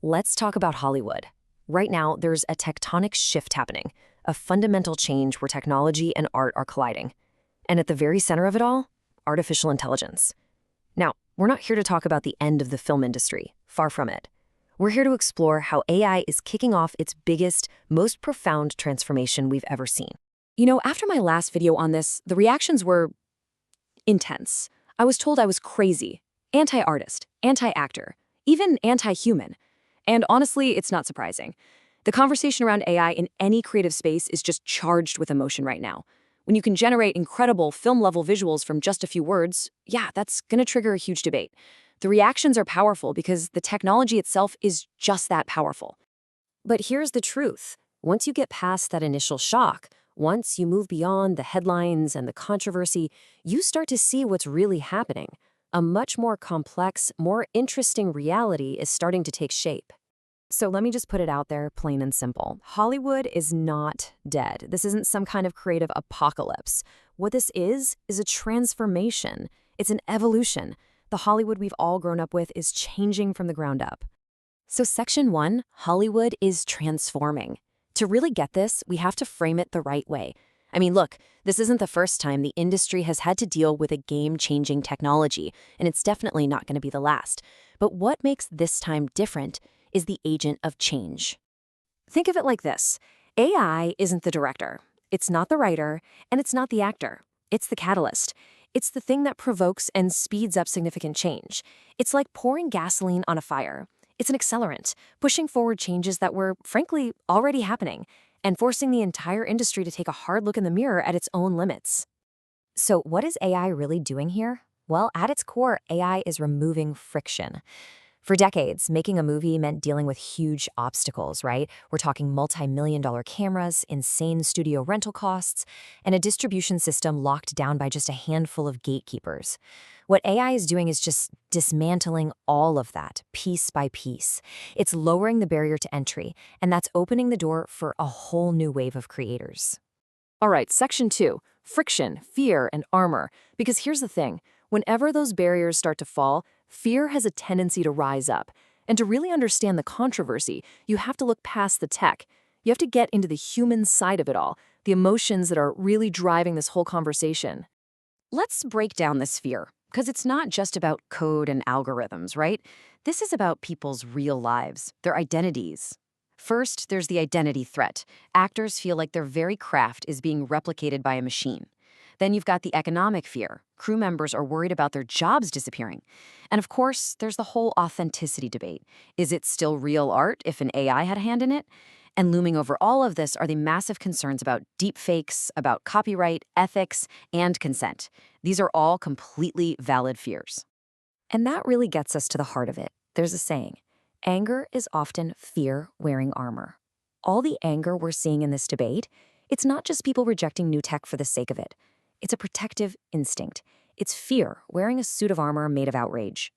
Let's talk about Hollywood. Right now, there's a tectonic shift happening, a fundamental change where technology and art are colliding. And at the very center of it all, artificial intelligence. Now, we're not here to talk about the end of the film industry, far from it. We're here to explore how AI is kicking off its biggest, most profound transformation we've ever seen. After my last video on this, the reactions were intense. I was told I was crazy, anti-artist, anti-actor, even anti-human. And honestly, it's not surprising. The conversation around AI in any creative space is just charged with emotion right now. When you can generate incredible film-level visuals from just a few words, yeah, that's going to trigger a huge debate. The reactions are powerful because the technology itself is just that powerful. But here's the truth. Once you get past that initial shock, once you move beyond the headlines and the controversy, you start to see what's really happening. A much more complex, more interesting reality is starting to take shape. So let me just put it out there, plain and simple. Hollywood is not dead. This isn't some kind of creative apocalypse. What this is a transformation. It's an evolution. The Hollywood we've all grown up with is changing from the ground up. So Section 1, Hollywood is transforming. To really get this, we have to frame it the right way. I mean, look, this isn't the first time the industry has had to deal with a game-changing technology, and it's definitely not going to be the last. But what makes this time different is the agent of change. Think of it like this. AI isn't the director, it's not the writer, and it's not the actor. It's the catalyst. It's the thing that provokes and speeds up significant change. It's like pouring gasoline on a fire. It's an accelerant, pushing forward changes that were, frankly, already happening, and forcing the entire industry to take a hard look in the mirror at its own limits. So what is AI really doing here? Well, at its core, AI is removing friction. For decades, making a movie meant dealing with huge obstacles, right? We're talking multi-million-dollar cameras, insane studio rental costs, and a distribution system locked down by just a handful of gatekeepers. What AI is doing is just dismantling all of that, piece by piece. It's lowering the barrier to entry, and that's opening the door for a whole new wave of creators. All right, Section 2, friction, fear, and armor. Because here's the thing. Whenever those barriers start to fall, fear has a tendency to rise up. And to really understand the controversy, you have to look past the tech. You have to get into the human side of it all, the emotions that are really driving this whole conversation. Let's break down this fear, because it's not just about code and algorithms, right? This is about people's real lives, their identities. First, there's the identity threat. Actors feel like their very craft is being replicated by a machine. Then you've got the economic fear. Crew members are worried about their jobs disappearing. And of course, there's the whole authenticity debate. Is it still real art if an AI had a hand in it? And looming over all of this are the massive concerns about deepfakes, about copyright, ethics, and consent. These are all completely valid fears. And that really gets us to the heart of it. There's a saying, anger is often fear wearing armor. All the anger we're seeing in this debate, it's not just people rejecting new tech for the sake of it. It's a protective instinct. It's fear wearing a suit of armor made of outrage.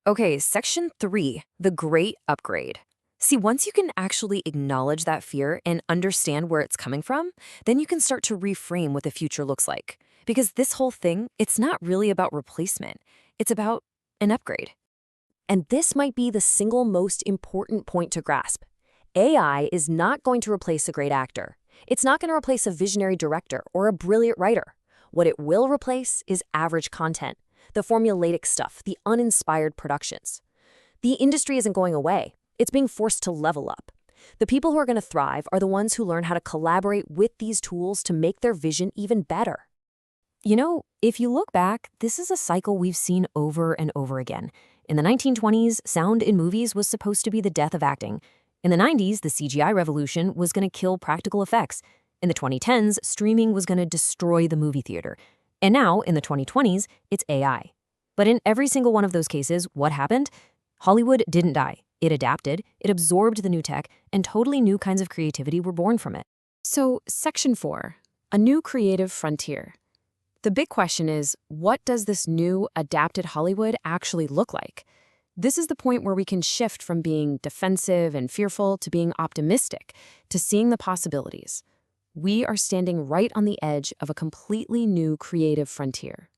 Okay, Section 3, the great upgrade. See, once you can actually acknowledge that fear and understand where it's coming from, then you can start to reframe what the future looks like. Because this whole thing, it's not really about replacement. It's about an upgrade. And this might be the single most important point to grasp. AI is not going to replace a great actor. It's not going to replace a visionary director or a brilliant writer. What it will replace is average content, the formulaic stuff, the uninspired productions. The industry isn't going away. It's being forced to level up. The people who are going to thrive are the ones who learn how to collaborate with these tools to make their vision even better. If you look back, this is a cycle we've seen over and over again. In the 1920s, sound in movies was supposed to be the death of acting. In the 90s, the CGI revolution was going to kill practical effects. In the 2010s, streaming was going to destroy the movie theater. And now, in the 2020s, it's AI. But in every single one of those cases, what happened? Hollywood didn't die. It adapted, it absorbed the new tech, and totally new kinds of creativity were born from it. So, Section 4, a new creative frontier. The big question is, what does this new, adapted Hollywood actually look like? This is the point where we can shift from being defensive and fearful to being optimistic, to seeing the possibilities. We are standing right on the edge of a completely new creative frontier.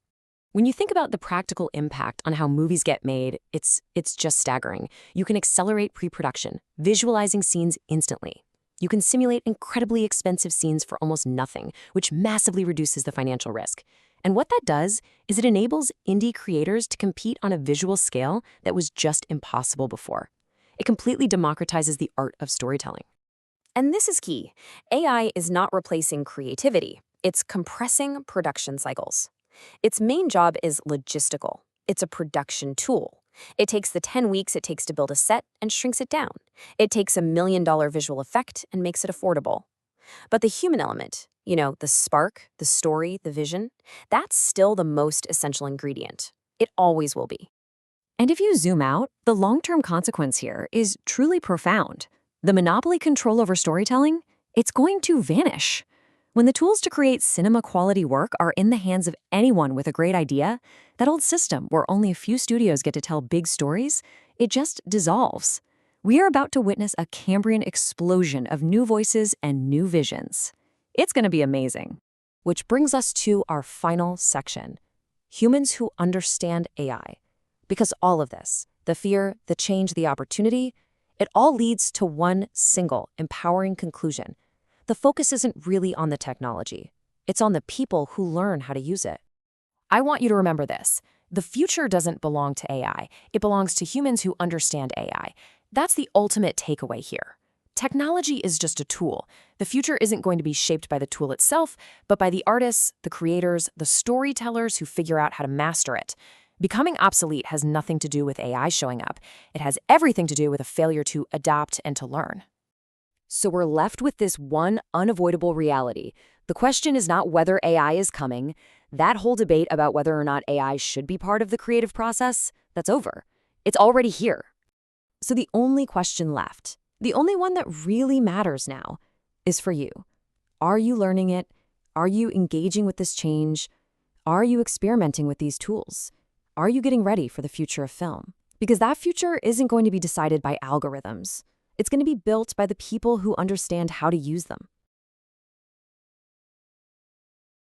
When you think about the practical impact on how movies get made, it's just staggering. You can accelerate pre-production, visualizing scenes instantly. You can simulate incredibly expensive scenes for almost nothing, which massively reduces the financial risk. And what that does is it enables indie creators to compete on a visual scale that was just impossible before. It completely democratizes the art of storytelling. And this is key. AI is not replacing creativity. It's compressing production cycles. Its main job is logistical. It's a production tool. It takes the 10 weeks it takes to build a set and shrinks it down. It takes $1 million visual effect and makes it affordable. But the human element, the spark, the story, the vision, that's still the most essential ingredient. It always will be. And if you zoom out, the long-term consequence here is truly profound. The monopoly control over storytelling, it's going to vanish. When the tools to create cinema-quality work are in the hands of anyone with a great idea, that old system where only a few studios get to tell big stories, it just dissolves. We are about to witness a Cambrian explosion of new voices and new visions. It's going to be amazing. Which brings us to our final section, humans who understand AI. Because all of this, the fear, the change, the opportunity, it all leads to one single, empowering conclusion. The focus isn't really on the technology. It's on the people who learn how to use it. I want you to remember this. The future doesn't belong to AI. It belongs to humans who understand AI. That's the ultimate takeaway here. Technology is just a tool. The future isn't going to be shaped by the tool itself, but by the artists, the creators, the storytellers who figure out how to master it. Becoming obsolete has nothing to do with AI showing up. It has everything to do with a failure to adapt and to learn. So we're left with this one unavoidable reality. The question is not whether AI is coming. That whole debate about whether or not AI should be part of the creative process, that's over. It's already here. So the only question left, the only one that really matters now, is for you. Are you learning it? Are you engaging with this change? Are you experimenting with these tools? Are you getting ready for the future of film? Because that future isn't going to be decided by algorithms. It's going to be built by the people who understand how to use them.